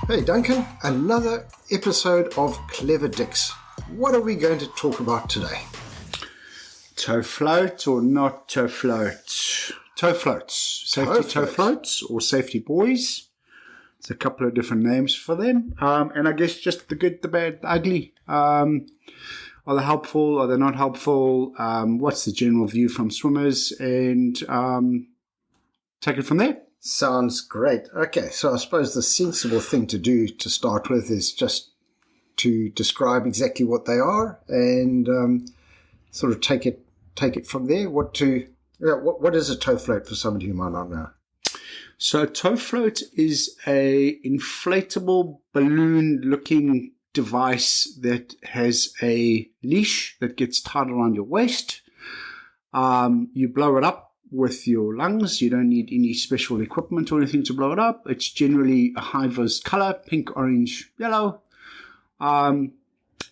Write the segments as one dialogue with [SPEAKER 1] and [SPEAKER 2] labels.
[SPEAKER 1] Hey Duncan, another episode of Clever Dicks. What are we going to talk about today?
[SPEAKER 2] Toe float or not toe float? Toe floats. Safety toe floats or safety buoys. There's a couple of different names for them. And I guess just the good, the bad, the ugly. Are they helpful? Are they not helpful? What's the general view from swimmers? And take it from there.
[SPEAKER 1] Sounds great. Okay, so I suppose the sensible thing to do to start with is just to describe exactly what they are and sort of take it from there. What is a toe float for somebody who might not know?
[SPEAKER 2] So a toe float is a inflatable balloon-looking device that has a leash that gets tied around your waist. You blow it up with your lungs. You don't need any special equipment or anything to blow it up. It's generally a high-vis color, pink, orange, yellow. And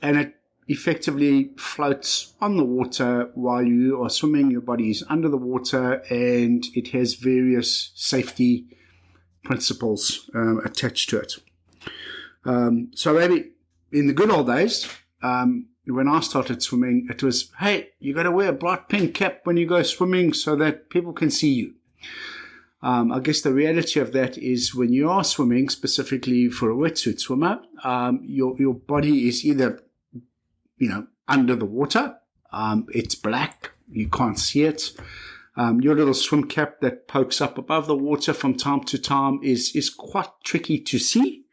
[SPEAKER 2] it effectively floats on the water while you are swimming. Your body is under the water, and it has various safety principles attached to it. So maybe in the good old days, when I started swimming, it was, hey, you got to wear a bright pink cap when you go swimming so that people can see you. I guess the reality of that is when you are swimming, specifically for a wetsuit swimmer, your body is either, under the water. It's black. You can't see it. Your little swim cap that pokes up above the water from time to time is quite tricky to see.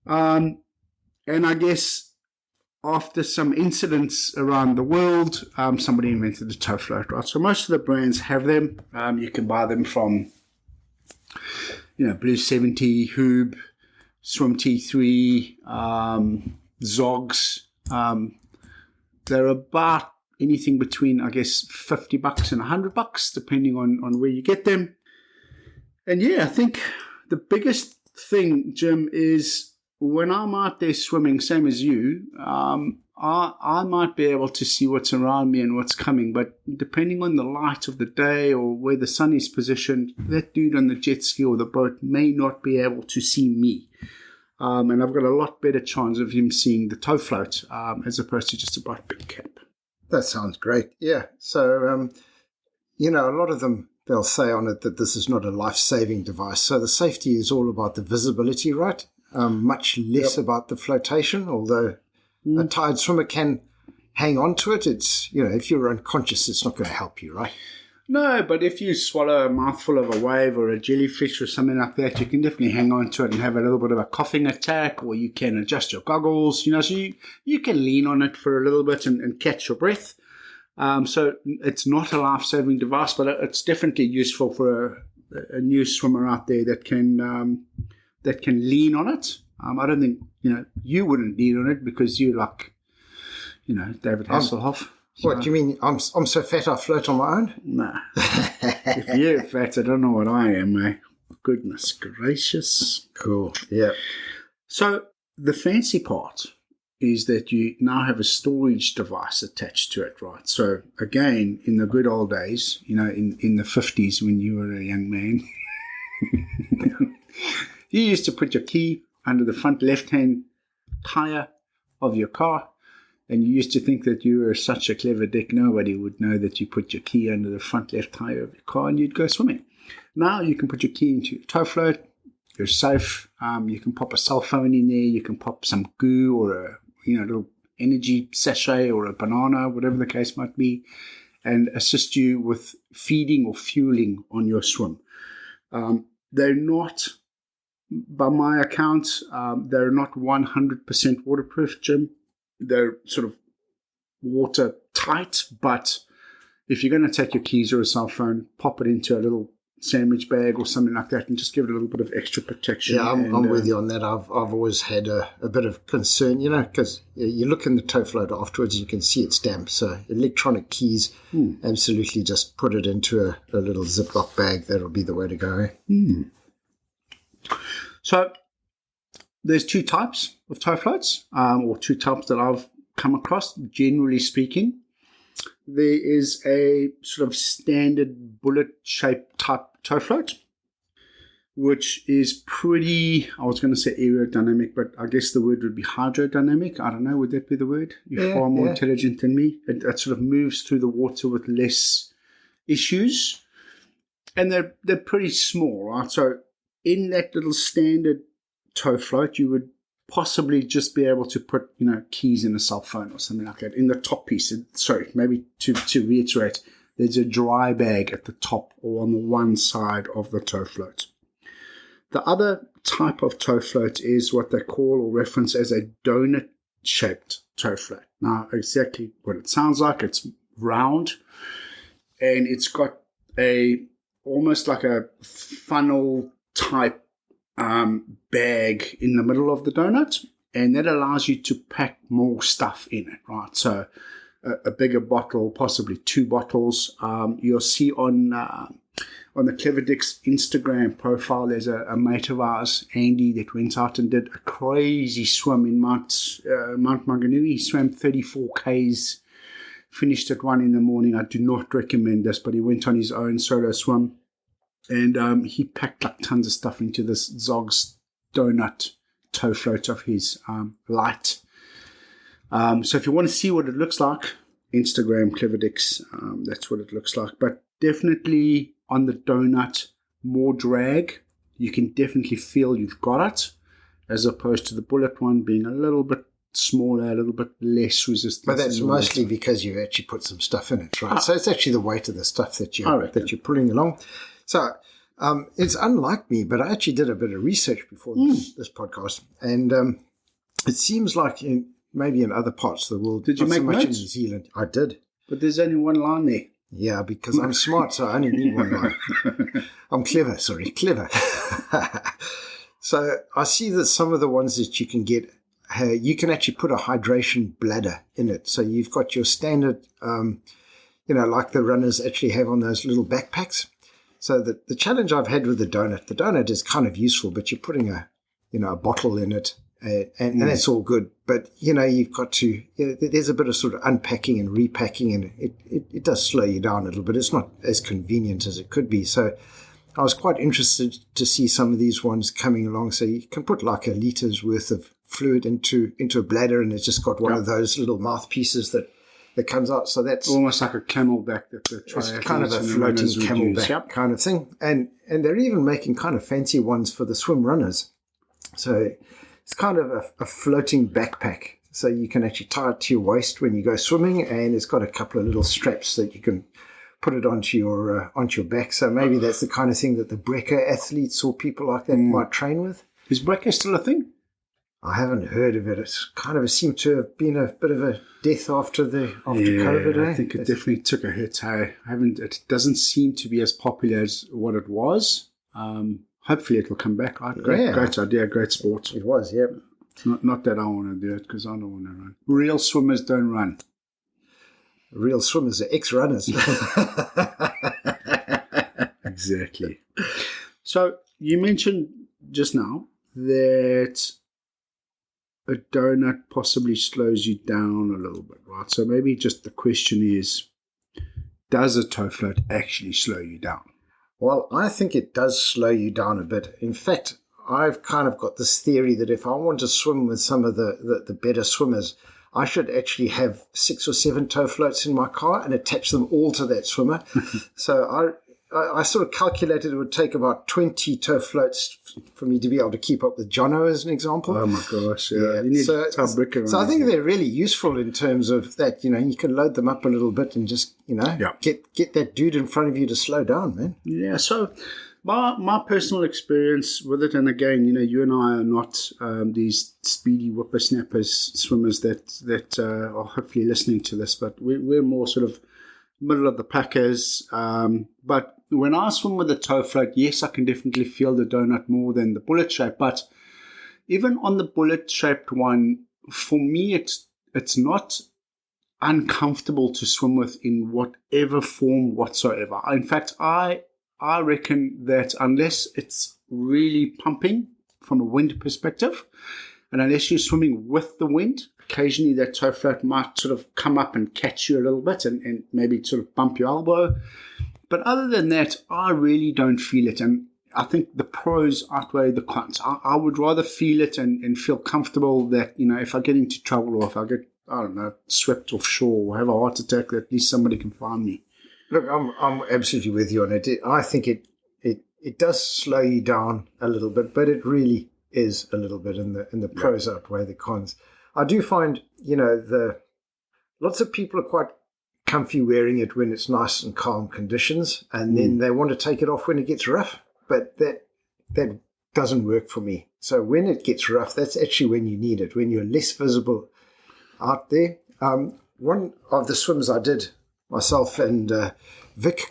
[SPEAKER 2] And I guess after some incidents around the world, somebody invented the toe float, right? So most of the brands have them. You can buy them from, Blue 70, Hoob, Swim T3, Zogs. They're about anything between, I guess, $50 and $100, depending on where you get them. And yeah, I think the biggest thing, Jim, is when I'm out there swimming, same as you, I might be able to see what's around me and what's coming, but depending on the light of the day or where the sun is positioned, that dude on the jet ski or the boat may not be able to see me. And I've got a lot better chance of him seeing the toe float as opposed to just a bright pink cap.
[SPEAKER 1] That sounds great. Yeah. So, a lot of them, they'll say on it that this is not a life-saving device. So the safety is all about the visibility, right? Much less about the flotation, although a tired swimmer can hang on to it. It's, if you're unconscious, it's not going to help you, right?
[SPEAKER 2] No, but if you swallow a mouthful of a wave or a jellyfish or something like that, you can definitely hang on to it and have a little bit of a coughing attack, or you can adjust your goggles, so you can lean on it for a little bit and catch your breath. So it's not a life-saving device, but it's definitely useful for a new swimmer out there that can lean on it. I don't think, you wouldn't lean on it because you like, David Hasselhoff.
[SPEAKER 1] So, what do you mean? I'm so fat I float on my own?
[SPEAKER 2] Nah. If you're fat, I don't know what I am, mate. Goodness gracious.
[SPEAKER 1] Cool. Yeah.
[SPEAKER 2] So the fancy part is that you now have a storage device attached to it, right? So again, in the good old days, in the 50s when you were a young man, you used to put your key under the front left-hand tire of your car, and you used to think that you were such a clever dick, nobody would know that you put your key under the front left tire of your car and you'd go swimming. Now you can put your key into your toe float, you're safe, you can pop a cell phone in there, you can pop some goo or a little energy sachet or a banana, whatever the case might be, and assist you with feeding or fueling on your swim. They're not, by my account, they're not 100% waterproof, Jim. They're sort of watertight, but if you're going to take your keys or a cell phone, pop it into a little sandwich bag or something like that and just give it a little bit of extra protection.
[SPEAKER 1] Yeah, I'm with you on that. I've always had a bit of concern, because you look in the toe float afterwards and you can see it's damp. So electronic keys, absolutely just put it into a little Ziploc bag. That'll be the way to go.
[SPEAKER 2] So there's two types of toe floats, or two types that I've come across, generally speaking. There is a sort of standard bullet-shaped type toe float. which is pretty, I was going to say aerodynamic, but I guess the word would be hydrodynamic. I don't know, would that be the word? You're far more intelligent than me. It sort of moves through the water with less issues. And they're pretty small, right? So in that little standard tow float, you would possibly just be able to put, keys in a cell phone or something like that in the top piece. Sorry, maybe to reiterate, there's a dry bag at the top or on the one side of the tow float. The other type of tow float is what they call or reference as a donut-shaped tow float. Now, exactly what it sounds like, it's round, and it's got almost like a funnel type bag in the middle of the donut, and that allows you to pack more stuff in it, right? So a bigger bottle, possibly 2 bottles. You'll see on the Clever Dick's Instagram profile, there's a mate of ours, Andy, that went out and did a crazy swim in Mount Maunganui. He swam 34 Ks, finished at 1 a.m. I do not recommend this, but he went on his own solo swim, and he packed like tons of stuff into this Zog's donut tow float of his, light. So if you want to see what it looks like, Instagram Clever Dicks, that's what it looks like. But definitely on the donut, more drag. You can definitely feel you've got it, as opposed to the bullet one being a little bit smaller, a little bit less resistant.
[SPEAKER 1] But that's mostly because you actually put some stuff in it, right? So it's actually the weight of the stuff that you're pulling along. So it's unlike me, but I actually did a bit of research before this podcast, and it seems like maybe in other parts of the world.
[SPEAKER 2] Did you make notes?
[SPEAKER 1] In New Zealand, I did.
[SPEAKER 2] But there's only one line there.
[SPEAKER 1] Yeah, because I'm smart, so I only need one line. I'm clever. So I see that some of the ones that you can get, you can actually put a hydration bladder in it. So you've got your standard, like the runners actually have on those little backpacks. So the challenge I've had with the donut is kind of useful, but you're putting a bottle in it, and that's all good. But, you've got to, there's a bit of sort of unpacking and repacking, and it does slow you down a little bit. It's not as convenient as it could be. So I was quite interested to see some of these ones coming along. So you can put like a litres worth of fluid into a bladder, and it's just got one of those little mouthpieces that comes out. So that's
[SPEAKER 2] almost like a camelback that
[SPEAKER 1] it's kind of a floating camelback kind of thing. And they're even making kind of fancy ones for the swim runners. So it's kind of a floating backpack. So you can actually tie it to your waist when you go swimming, and it's got a couple of little straps that you can put it onto your back. So maybe that's the kind of thing that the Brecker athletes or people like that might train with.
[SPEAKER 2] Is Brecker still a thing?
[SPEAKER 1] I haven't heard of it. It's kind of seemed to have been a bit of a death after COVID.
[SPEAKER 2] I think it definitely took a hit. It doesn't seem to be as popular as what it was. Hopefully it will come back. Right? Great idea, great sport.
[SPEAKER 1] It was, yeah.
[SPEAKER 2] Not that I want to do it, because I don't want to run. Real swimmers don't run.
[SPEAKER 1] Real swimmers are ex-runners.
[SPEAKER 2] Exactly. So you mentioned just now that a donut possibly slows you down a little bit, right? So maybe just the question is, does a tow float actually slow you down?
[SPEAKER 1] Well, I think it does slow you down a bit. In fact, I've kind of got this theory that if I want to swim with some of the better swimmers, I should actually have 6 or 7 tow floats in my car and attach them all to that swimmer. So I sort of calculated it would take about 20 tow floats for me to be able to keep up with Jono, as an example.
[SPEAKER 2] Oh, my gosh. Yeah. You need
[SPEAKER 1] so I think they're really useful in terms of that, you can load them up a little bit and just, get that dude in front of you to slow down, man.
[SPEAKER 2] Yeah, so my personal experience with it, and again, you and I are not these speedy whippersnappers swimmers that are hopefully listening to this, but we're more sort of middle of the packers. But when I swim with the tow float, yes, I can definitely feel the donut more than the bullet shape. But even on the bullet shaped one, for me, it's not uncomfortable to swim with in whatever form whatsoever. In fact, I reckon that unless it's really pumping from a wind perspective, and unless you're swimming with the wind, occasionally that tow float might sort of come up and catch you a little bit and maybe sort of bump your elbow. But other than that, I really don't feel it. And I think the pros outweigh the cons. I would rather feel it and feel comfortable that, if I get into trouble or if I get, I don't know, swept offshore or have a heart attack, that at least somebody can find me.
[SPEAKER 1] Look, I'm absolutely with you on it. I think it does slow you down a little bit, but it really is a little bit, and the pros outweigh the cons. I do find, lots of people are quite comfy wearing it when it's nice and calm conditions, and then they want to take it off when it gets rough. But that doesn't work for me. So when it gets rough, that's actually when you need it, when you're less visible out there. One of the swims I did, myself and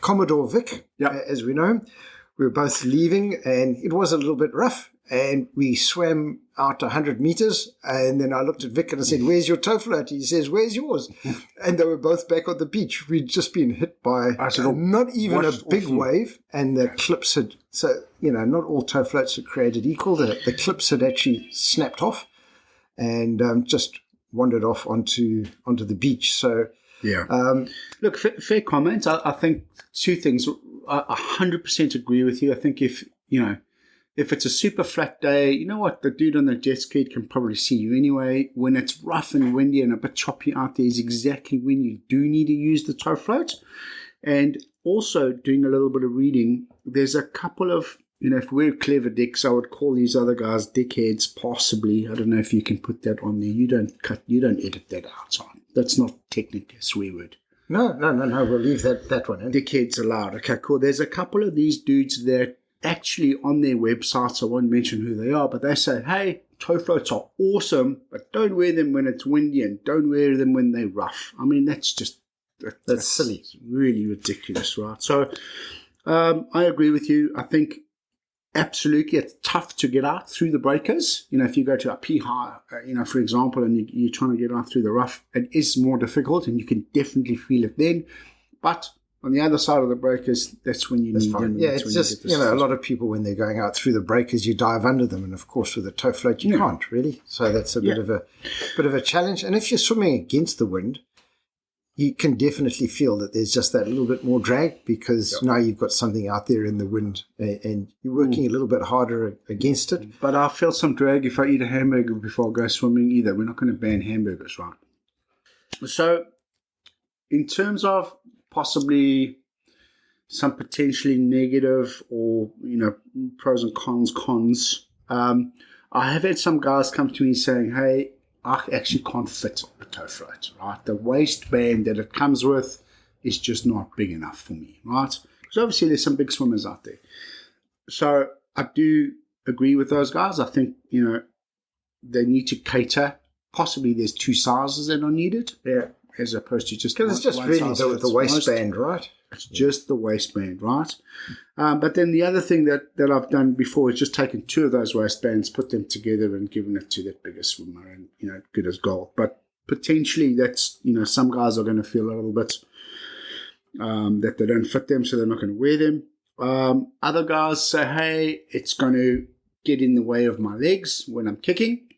[SPEAKER 1] Commodore Vic, as we know him, we were both leaving, and it was a little bit rough. And we swam out 100 meters, and then I looked at Vic and I said, "Where's your toe float?" He says, "Where's yours?" And they were both back on the beach. We'd just been hit by not even a big wave, and the clips had, not all toe floats are created equal. The clips had actually snapped off and just wandered off onto the beach. So,
[SPEAKER 2] look, fair comment. I think two things. I 100% agree with you. I think if it's a super flat day, you know what? The dude on the jet ski can probably see you anyway. When it's rough and windy and a bit choppy out there is exactly when you do need to use the tow float. And also doing a little bit of reading, there's a couple of, if we're clever dicks, I would call these other guys dickheads, possibly. I don't know if you can put that on there. You don't edit that out. So that's not technically a swear word.
[SPEAKER 1] No. We'll leave that one in.
[SPEAKER 2] Dickheads allowed. Okay, cool. There's a couple of these dudes that actually on their websites, I won't mention who they are, but they say, hey, tow floats are awesome, but don't wear them when it's windy and don't wear them when they're rough. I mean, that's silly. It's really ridiculous, right? So I agree with you. I think absolutely it's tough to get out through the breakers. If you go to a P-high, for example, and you're trying to get out through the rough, it is more difficult and you can definitely feel it then. But on the other side of the breakers, that's when you need them.
[SPEAKER 1] Yeah, it's just, a lot of people, when they're going out through the breakers, you dive under them. And, of course, with a tow float, you can't, really. So that's a bit of a challenge. And if you're swimming against the wind, you can definitely feel that there's just that little bit more drag because now you've got something out there in the wind and you're working a little bit harder against it.
[SPEAKER 2] But I feel some drag if I eat a hamburger before I go swimming either. We're not going to ban hamburgers, right? So in terms of possibly some potentially negative or, pros and cons. I have had some guys come to me saying, hey, I actually can't fit a tow float, right? The waistband that it comes with is just not big enough for me, right? Because obviously there's some big swimmers out there. So I do agree with those guys. I think, they need to cater. Possibly there's two sizes that are needed.
[SPEAKER 1] Yeah.
[SPEAKER 2] As opposed to just
[SPEAKER 1] because it's just really the waistband, right?
[SPEAKER 2] It's just the waistband, right? But then the other thing that I've done before is just taken two of those waistbands, put them together, and given it to that bigger swimmer, and good as gold. But potentially, that's some guys are going to feel a little bit that they don't fit them, so they're not going to wear them. Other guys say, hey, it's going to get in the way of my legs when I'm kicking.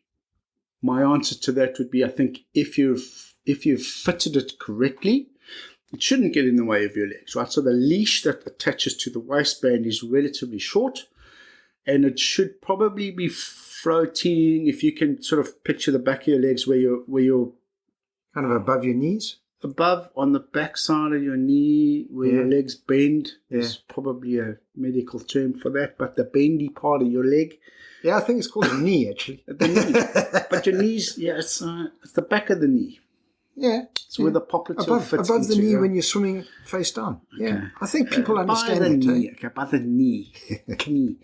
[SPEAKER 2] My answer to that would be, I think if you've fitted it correctly, it shouldn't get in the way of your legs, right? So the leash that attaches to the waistband is relatively short, and it should probably be floating, if you can sort of picture the back of your legs where you're
[SPEAKER 1] kind of above your knees.
[SPEAKER 2] Above, on the back side of your knee, where your legs bend. There's probably a medical term for that, but the bendy part of your leg.
[SPEAKER 1] Yeah, I think it's called a knee, actually.
[SPEAKER 2] The knee. But your knees, it's the back of the knee.
[SPEAKER 1] Yeah.
[SPEAKER 2] It's where the popliteal fits
[SPEAKER 1] above the knee when you're swimming face down. Okay. Yeah. I think people understand that.
[SPEAKER 2] Knee. Okay, by the knee. Knee.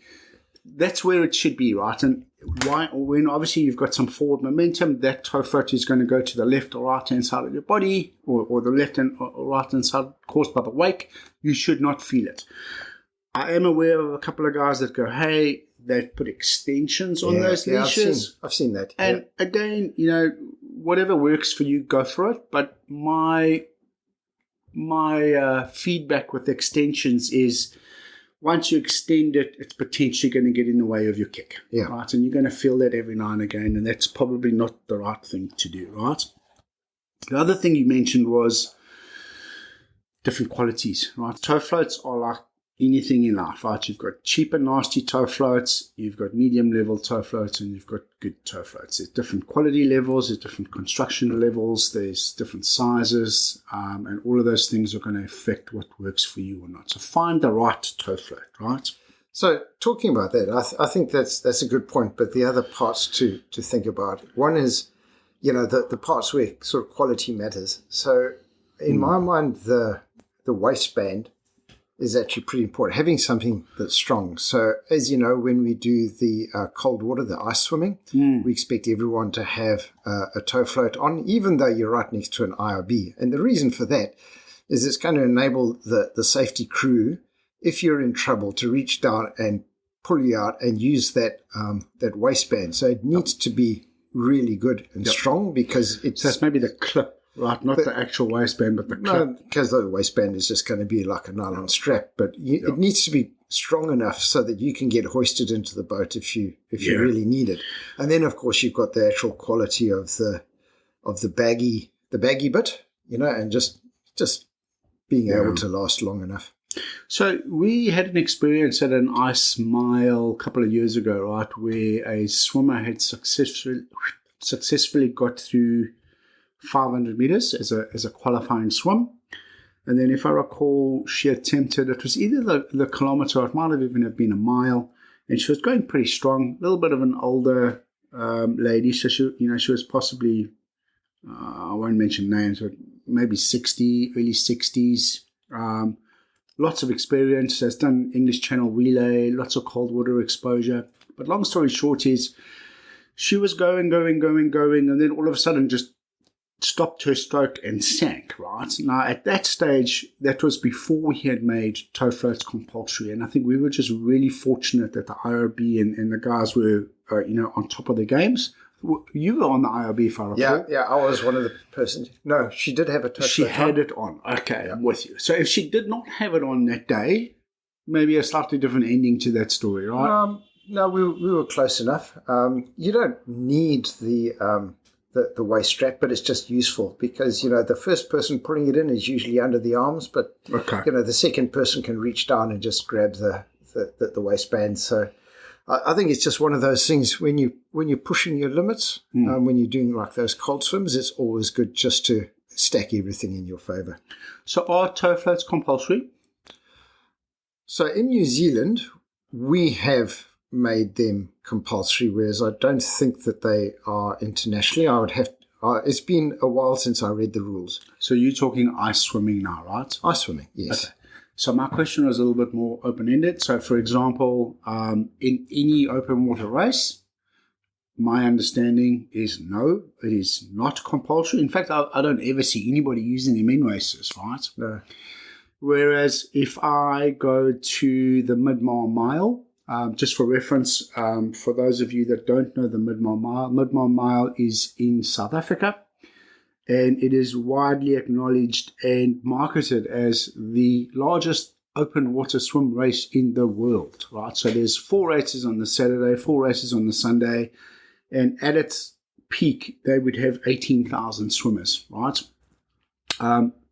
[SPEAKER 2] That's where it should be, right? And when obviously you've got some forward momentum, that toe float is going to go to the left or right hand side of your body, or the left and or right hand side caused by the wake. You should not feel it. I am aware of a couple of guys that go, hey, they've put extensions on those leashes.
[SPEAKER 1] I've seen that.
[SPEAKER 2] And again, whatever works for you, go for it. But my feedback with extensions is once you extend it, it's potentially going to get in the way of your kick.
[SPEAKER 1] Yeah.
[SPEAKER 2] Right. And you're going to feel that every now and again, and that's probably not the right thing to do, right? The other thing you mentioned was different qualities, right? Toe floats are like, anything in life, right? You've got cheap and nasty toe floats, you've got medium level toe floats, and you've got good toe floats. There's different quality levels, there's different construction levels, there's different sizes, and all of those things are going to affect what works for you or not. So find the right toe float, right?
[SPEAKER 1] So talking about that, I think that's a good point. But the other parts to think about, one is, the parts where sort of quality matters. So in my mind, the waistband is actually pretty important, having something that's strong. So as you know, when we do the cold water, the ice swimming, we expect everyone to have a toe float on, even though you're right next to an IRB. And the reason for that is it's going to enable the safety crew, if you're in trouble, to reach down and pull you out and use that waistband. So it needs to be really good and strong, because it's...
[SPEAKER 2] So that's maybe the clip. Right, not the actual waistband, but the clip.
[SPEAKER 1] No, because the waistband is just going to be like a nylon strap. But it needs to be strong enough so that you can get hoisted into the boat if you really need it. And then, of course, you've got the actual quality of the baggy bit, and just being able to last long enough.
[SPEAKER 2] So we had an experience at an ice mile a couple of years ago, right, where a swimmer had successfully got through 500 meters as a qualifying swim. And then if I recall, she attempted, it was either the kilometer, or it might have even been a mile, and she was going pretty strong, a little bit of an older lady. So she was possibly, I won't mention names, but maybe 60, early 60s. Lots of experience, has done English Channel relay, lots of cold water exposure. But long story short is, she was going, and then all of a sudden just stopped her stroke and sank, right? Now, at that stage, that was before we had made toe floats compulsory. And I think we were just really fortunate that the IRB and the guys were, on top of the games. You were on the IRB, if I recall.
[SPEAKER 1] Yeah, I was one of the persons. No, she did have a toe float.
[SPEAKER 2] She had it on. Okay, I'm with you. So if she did not have it on that day, maybe a slightly different ending to that story, right?
[SPEAKER 1] No, we were close enough. You don't need the waist strap, but it's just useful because, the first person pulling it in is usually under the arms, but, the second person can reach down and just grab the waistband. So I think it's just one of those things when you're pushing your limits, when you're doing like those cold swims, it's always good just to stack everything in your favor.
[SPEAKER 2] So are toe floats compulsory?
[SPEAKER 1] So in New Zealand, we have made them compulsory, whereas I don't think that they are internationally. I would have. It's been a while since I read the rules.
[SPEAKER 2] So you're talking ice swimming now, right?
[SPEAKER 1] Ice swimming, yes.
[SPEAKER 2] Okay. So my question was a little bit more open-ended. So, for example, in any open water race, my understanding is no, it is not compulsory. In fact, I don't ever see anybody using them in races, right?
[SPEAKER 1] No.
[SPEAKER 2] Whereas if I go to the mid-mile, just for reference, for those of you that don't know the Mid-Mile Mile is in South Africa, and it is widely acknowledged and marketed as the largest open water swim race in the world, right? So there's 4 races on the Saturday, 4 races on the Sunday, and at its peak, they would have 18,000 swimmers, right?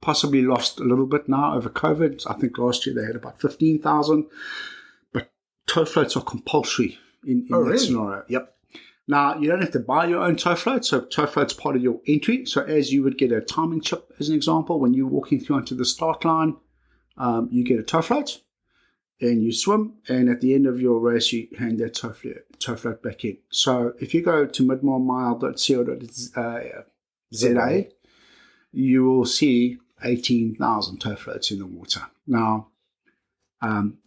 [SPEAKER 2] Possibly lost a little bit now over COVID. I think last year they had about 15,000. Toe floats are compulsory in that scenario. Yep. Now, you don't have to buy your own toe float, so toe float's part of your entry. So as you would get a timing chip, as an example, when you're walking through onto the start line, you get a toe float, and you swim, and at the end of your race, you hand that toe float back in. So if you go to midmilemile.co.za, you will see 18,000 toe floats in the water. Now,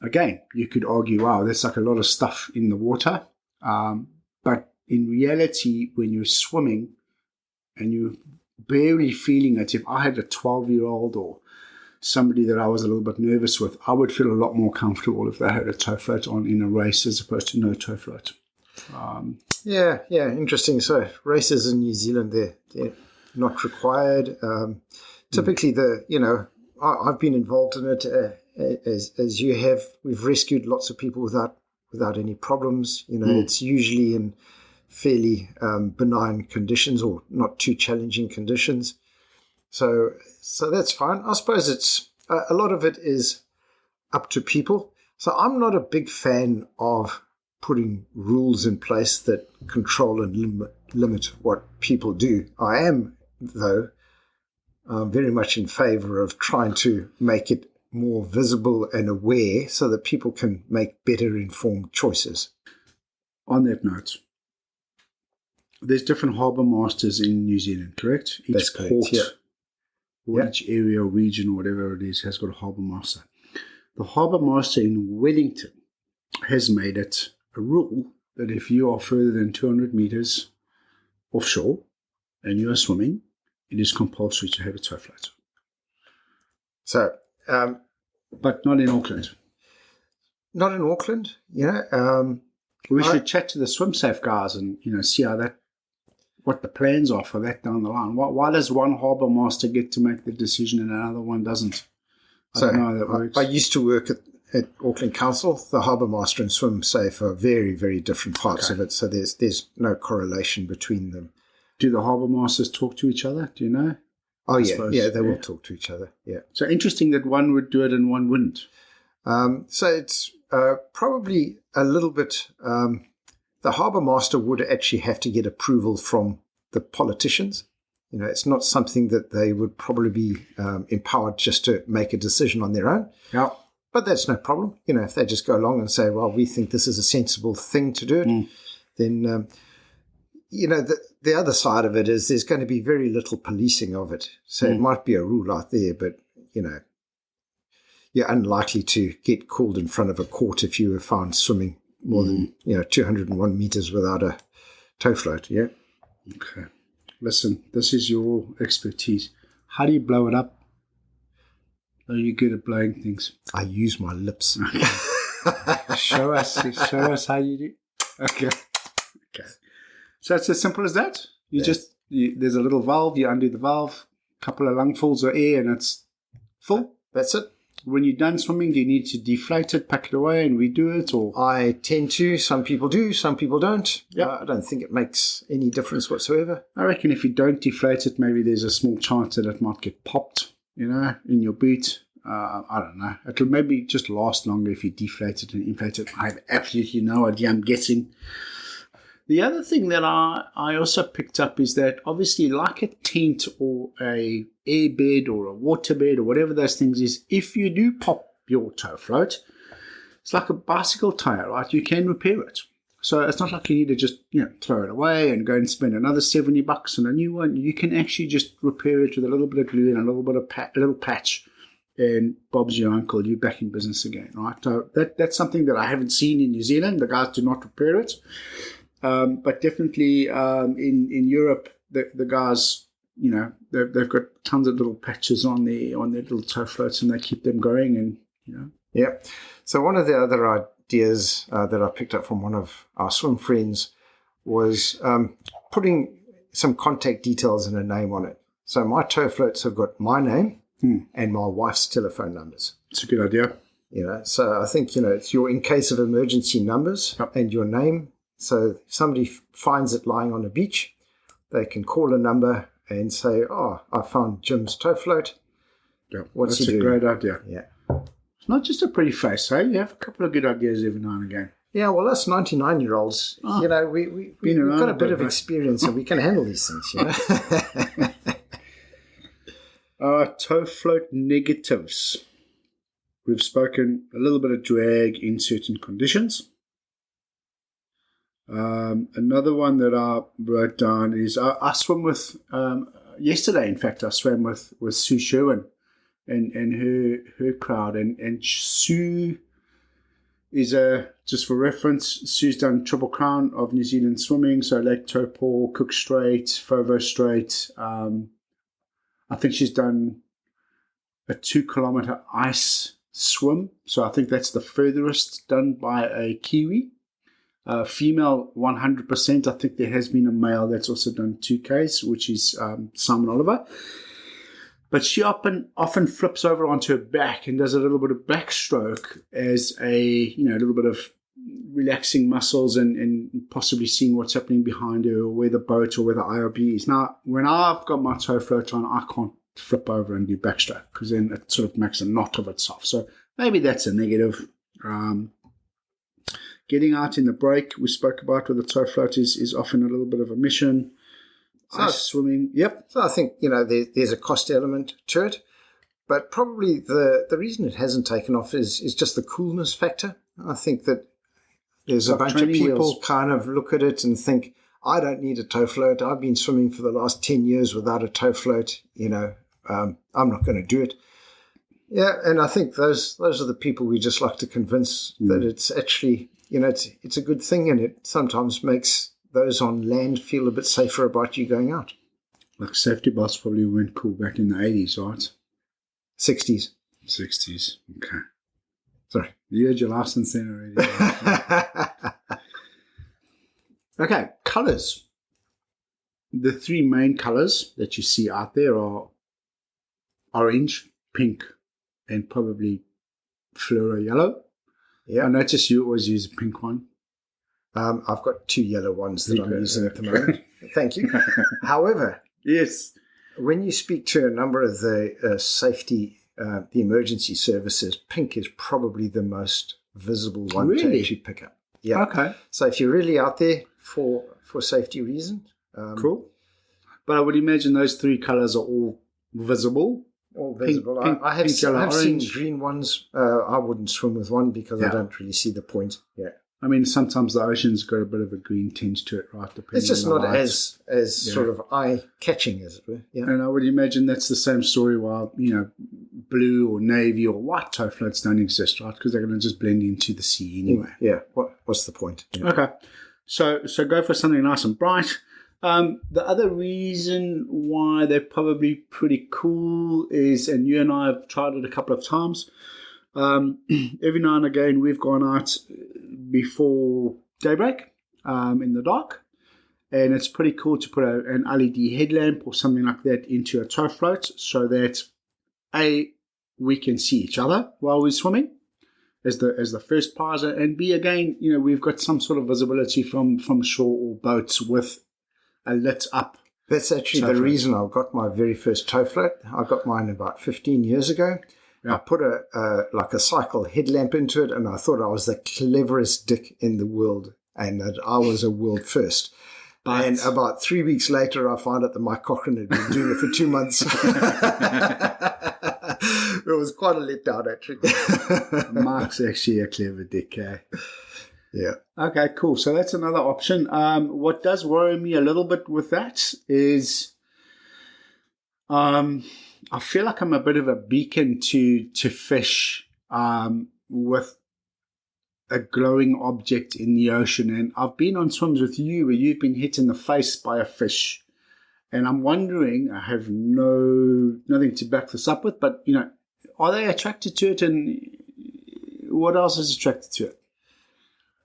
[SPEAKER 2] again, you could argue, wow, that's like a lot of stuff in the water. But in reality, when you're swimming and you're barely feeling it, if I had a 12-year-old or somebody that I was a little bit nervous with, I would feel a lot more comfortable if they had a toe float on in a race as opposed to no toe float.
[SPEAKER 1] Yeah, interesting. So races in New Zealand, they're not required. Typically, I've been involved in it. As you have, we've rescued lots of people without any problems. It's usually in fairly benign conditions or not too challenging conditions. So that's fine. I suppose it's a lot of it is up to people. So I'm not a big fan of putting rules in place that control and limit what people do. I am, though, very much in favor of trying to make it more visible and aware so that people can make better informed choices.
[SPEAKER 2] On that note, there's different harbour masters in New Zealand, correct? Each
[SPEAKER 1] That's correct,
[SPEAKER 2] port,
[SPEAKER 1] yeah.
[SPEAKER 2] or each area, region, or whatever it is, has got a harbour master. The harbour master in Wellington has made it a rule that if you are further than 200 meters offshore and you are swimming, it is compulsory to have a tow float.
[SPEAKER 1] So,
[SPEAKER 2] but not in Auckland.
[SPEAKER 1] Not in Auckland,
[SPEAKER 2] We should chat to the swim safe guys and see what the plans are for that down the line. Why does one harbour master get to make the decision and another one doesn't? I don't know how that works.
[SPEAKER 1] I used to work at Auckland Council. The harbour master and swim safe are very, very different parts of it. So there's no correlation between them.
[SPEAKER 2] Do the harbour masters talk to each other? Do you know?
[SPEAKER 1] Oh, yeah, they will talk to each other. Yeah.
[SPEAKER 2] So interesting that one would do it and one wouldn't.
[SPEAKER 1] So it's probably a little bit. The harbour master would actually have to get approval from the politicians. It's not something that they would probably be empowered just to make a decision on their own.
[SPEAKER 2] Yeah.
[SPEAKER 1] But that's no problem. If they just go along and say, well, we think this is a sensible thing to do it, then, the other side of it is there's going to be very little policing of it. So it might be a rule out there, but, you're unlikely to get called in front of a court if you were found swimming more than, 201 meters without a tow float. Yeah.
[SPEAKER 2] Okay. Listen, this is your expertise. How do you blow it up? Are you good at blowing things?
[SPEAKER 1] I use my lips.
[SPEAKER 2] Show us how you do. Okay. So it's as simple as that. There's a little valve, you undo the valve, a couple of lungfuls of air and it's full.
[SPEAKER 1] That's it.
[SPEAKER 2] When you're done swimming, do you need to deflate it, pack it away and redo it? Or
[SPEAKER 1] I tend to. Some people do, some people don't.
[SPEAKER 2] Yep.
[SPEAKER 1] I don't think it makes any difference whatsoever.
[SPEAKER 2] I reckon if you don't deflate it, maybe there's a small chance that it might get popped, in your boot. I don't know. It'll maybe just last longer if you deflate it and inflate it. I have absolutely no idea. I'm guessing. The other thing that I also picked up is that obviously like a tent or a airbed or a waterbed or whatever those things is, if you do pop your tow float, it's like a bicycle tire, right? You can repair it. So it's not like you need to just, throw it away and go and spend another $70 on a new one. You can actually just repair it with a little bit of glue and a little bit of a little patch, and Bob's your uncle, you're back in business again, right? So that's something that I haven't seen in New Zealand. The guys do not repair it. But definitely in Europe, the guys, they've got tons of little patches on their little tow floats and they keep them going. And
[SPEAKER 1] Yeah. So one of the other ideas that I picked up from one of our swim friends was putting some contact details and a name on it. So my tow floats have got my name and my wife's telephone numbers.
[SPEAKER 2] It's a good idea.
[SPEAKER 1] So I think, it's your in case of emergency numbers and your name. So if somebody finds it lying on a beach, they can call a number and say, I found Jim's tow float.
[SPEAKER 2] Yeah,
[SPEAKER 1] What's he
[SPEAKER 2] that's a
[SPEAKER 1] doing?
[SPEAKER 2] great idea.
[SPEAKER 1] Yeah.
[SPEAKER 2] It's not just a pretty face, hey? You have a couple of good ideas every now and again.
[SPEAKER 1] Yeah, well, us 99-year-olds, we've got a bit of experience and we can handle these things,
[SPEAKER 2] Tow float negatives. We've spoken a little bit of drag in certain conditions. Another one that I wrote down is I swim with, yesterday, in fact, I swam with Sue Sherwin and her crowd. And Sue is just for reference, Sue's done Triple Crown of New Zealand swimming, so Lake Taupo, Cook Strait, Fovo Strait. I think she's done a 2-kilometer ice swim, so I think that's the furthest done by a Kiwi. Female 100%. I think there has been a male that's also done 2Ks, which is Simon Oliver. But she often flips over onto her back and does a little bit of backstroke as a little bit of relaxing muscles and possibly seeing what's happening behind her or where the boat or where the IRB is. Now, when I've got my tow float on, I can't flip over and do backstroke because then it sort of makes a knot of itself. So maybe that's a negative. Getting out in the break, we spoke about with the toe float is often a little bit of a mission. Ice swimming, yep.
[SPEAKER 1] So I think, there's a cost element to it. But probably the reason it hasn't taken off is just the coolness factor. I think that there's a bunch of people kind of look at it and think, I don't need a toe float. I've been swimming for the last 10 years without a toe float. I'm not going to do it. Yeah, and I think those are the people we just like to convince that it's actually, it's a good thing, and it sometimes makes those on land feel a bit safer about you going out.
[SPEAKER 2] Like safety belts probably weren't cool back in the 80s, right?
[SPEAKER 1] 60s.
[SPEAKER 2] 60s, okay.
[SPEAKER 1] Sorry.
[SPEAKER 2] You had your license then already. Okay, colours. The three main colours that you see out there are orange, pink, and probably fluoro yellow. Yeah. I notice you always use a pink one.
[SPEAKER 1] I've got 2 yellow ones that I'm using at the moment. Thank you. However,
[SPEAKER 2] yes,
[SPEAKER 1] when you speak to a number of the safety, the emergency services, pink is probably the most visible one to actually pick up. Yeah.
[SPEAKER 2] Okay.
[SPEAKER 1] So if you're really out there for safety reasons.
[SPEAKER 2] Cool. But I would imagine those 3 colours are all visible.
[SPEAKER 1] All visible.
[SPEAKER 2] Pink,
[SPEAKER 1] I have
[SPEAKER 2] yellow,
[SPEAKER 1] seen green ones. I wouldn't swim with one because I don't really see the point. Yeah.
[SPEAKER 2] I mean, sometimes the ocean's got a bit of a green tinge to it, right?
[SPEAKER 1] It's just not as sort of eye-catching, as it were. Yeah.
[SPEAKER 2] And I would imagine that's the same story while, blue or navy or white toe floats don't exist, right? Because they're going to just blend into the sea anyway.
[SPEAKER 1] Yeah. What's the point? Yeah.
[SPEAKER 2] Okay. So go for something nice and bright. The other reason why they're probably pretty cool is, and you and I have tried it a couple of times, every now and again we've gone out before daybreak in the dark, and it's pretty cool to put an LED headlamp or something like that into a toe float so that A, we can see each other while we're swimming as the first prize, and B, again, we've got some sort of visibility from shore or boats with a lit up.
[SPEAKER 1] That's actually the reason I got my very first toe float. I got mine about 15 years ago. Yeah. I put a cycle headlamp into it, and I thought I was the cleverest dick in the world, and that I was a world first. And about 3 weeks later, I found out that Mike Cochran had been doing it for 2 months. It was quite a letdown, actually.
[SPEAKER 2] Mark's actually a clever dick, eh?
[SPEAKER 1] Yeah.
[SPEAKER 2] Okay, cool. So that's another option. What does worry me a little bit with that is I feel like I'm a bit of a beacon to fish with a glowing object in the ocean. And I've been on swims with you where you've been hit in the face by a fish. And I'm wondering, I have nothing to back this up with, but, are they attracted to it, and what else is attracted to it?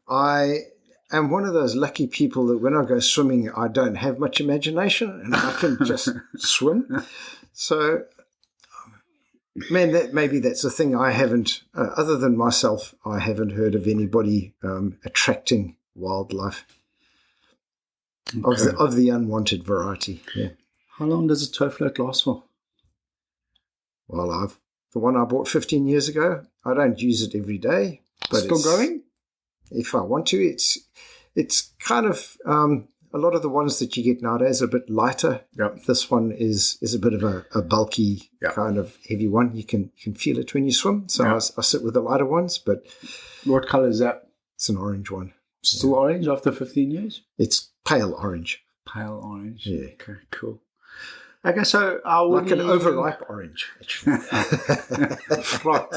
[SPEAKER 1] I am one of those lucky people that when I go swimming, I don't have much imagination and I can just swim. So, man, maybe that's a thing I haven't, other than myself, I haven't heard of anybody attracting wildlife of the unwanted variety. Yeah.
[SPEAKER 2] How long does a toe float last for?
[SPEAKER 1] Well, the one I bought 15 years ago, I don't use it every day. But
[SPEAKER 2] still going?
[SPEAKER 1] If I want to, it's kind of a lot of the ones that you get nowadays are a bit lighter.
[SPEAKER 2] Yep.
[SPEAKER 1] This one is a bit of a bulky kind of heavy one. You can feel it when you swim. So I sit with the lighter ones. But
[SPEAKER 2] what color is that?
[SPEAKER 1] It's an orange one.
[SPEAKER 2] Still orange after 15 years?
[SPEAKER 1] It's pale orange.
[SPEAKER 2] Pale orange.
[SPEAKER 1] Yeah.
[SPEAKER 2] Okay, cool. Okay, so
[SPEAKER 1] like an overripe orange, actually.
[SPEAKER 2] Right.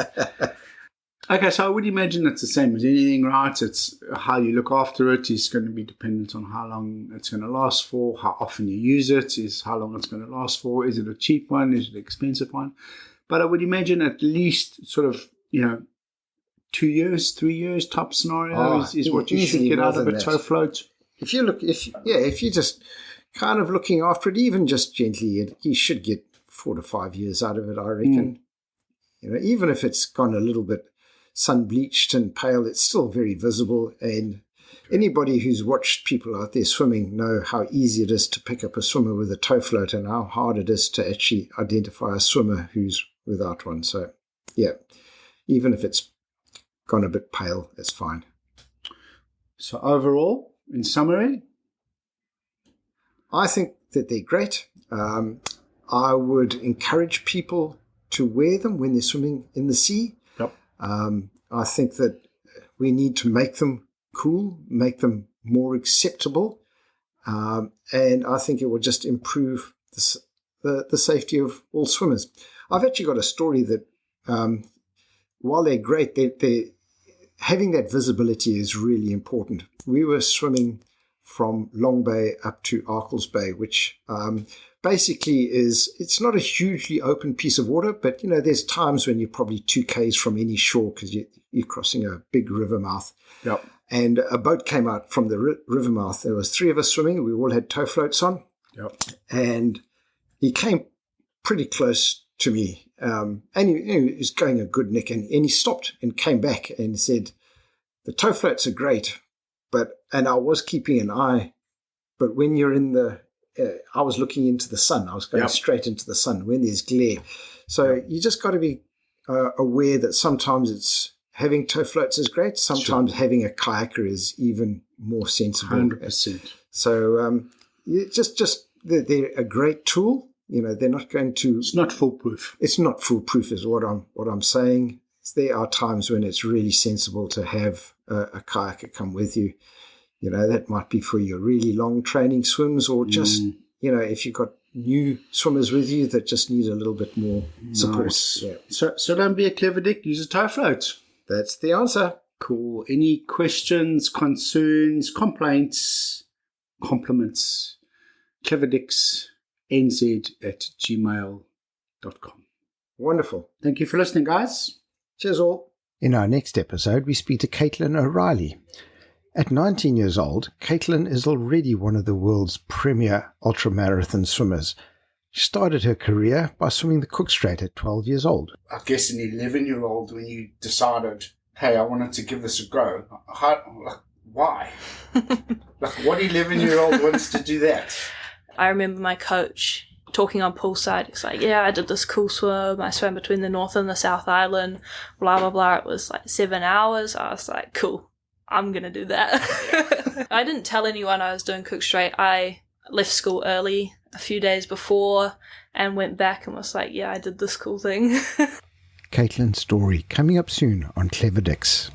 [SPEAKER 2] Okay, so I would imagine it's the same as anything, right? It's how you look after it is going to be dependent on how long it's going to last for, how often you use it, is how long it's going to last for. Is it a cheap one? Is it an expensive one? But I would imagine at least sort of, 2 years, 3 years top scenario is what you should get out of a toe float.
[SPEAKER 1] If you're just kind of looking after it, even just gently, you should get 4 to 5 years out of it, I reckon. Even if it's gone a little bit sun bleached and pale, it's still very visible, and anybody who's watched people out there swimming know how easy it is to pick up a swimmer with a toe float and how hard it is to actually identify a swimmer who's without one. So even if it's gone a bit pale, that's fine.
[SPEAKER 2] So overall, in summary,
[SPEAKER 1] I think that they're great. I would encourage people to wear them when they're swimming in the sea.
[SPEAKER 2] Yep.
[SPEAKER 1] I think that we need to make them cool, make them more acceptable, and I think it will just improve the safety of all swimmers. I've actually got a story that while they're great, they're having that visibility is really important. We were swimming from Long Bay up to Arkles Bay, which basically it's not a hugely open piece of water, but, there's times when you're probably 2 k's from any shore because you're crossing a big river mouth.
[SPEAKER 2] Yep.
[SPEAKER 1] And a boat came out from the river mouth. There was 3 of us swimming. We all had tow floats on.
[SPEAKER 2] Yep.
[SPEAKER 1] And he came pretty close to me. And he was going a good nick, and he stopped and came back and said, "The tow floats are great, and I was keeping an eye, but when you're in I was looking into the sun. I was going straight into the sun when there's glare. So you just got to be aware that sometimes it's having tow floats is great. Sometimes having a kayaker is even more sensible.
[SPEAKER 2] 100%.
[SPEAKER 1] So they're a great tool. They're not going to.
[SPEAKER 2] It's not foolproof.
[SPEAKER 1] It's not foolproof, is what I'm saying. There are times when it's really sensible to have a kayaker come with you. That might be for your really long training swims, or just if you've got new swimmers with you that just need a little bit more support.
[SPEAKER 2] Nice. Yeah. So don't be a clever dick. Use a tow float.
[SPEAKER 1] That's the answer.
[SPEAKER 2] Cool. Any questions, concerns, complaints, compliments? cleverdicksnz@gmail.com.
[SPEAKER 1] Wonderful.
[SPEAKER 2] Thank you for listening, guys.
[SPEAKER 1] Cheers all. In our next episode, we speak to Caitlin O'Reilly. At 19 years old, Caitlin is already one of the world's premier ultramarathon swimmers. She started her career by swimming the Cook Strait at 12 years old.
[SPEAKER 2] I guess an 11-year-old, when you decided, hey, I wanted to give this a go, why? What 11-year-old wants to do that?
[SPEAKER 3] I remember my coach talking on poolside. It's like, yeah, I did this cool swim. I swam between the North and the South Island, blah, blah, blah. It was like 7 hours. I was like, cool, I'm going to do that. I didn't tell anyone I was doing Cook Strait. I left school early a few days before and went back and was like, yeah, I did this cool thing.
[SPEAKER 1] Caitlin's story coming up soon on Clever Dicks.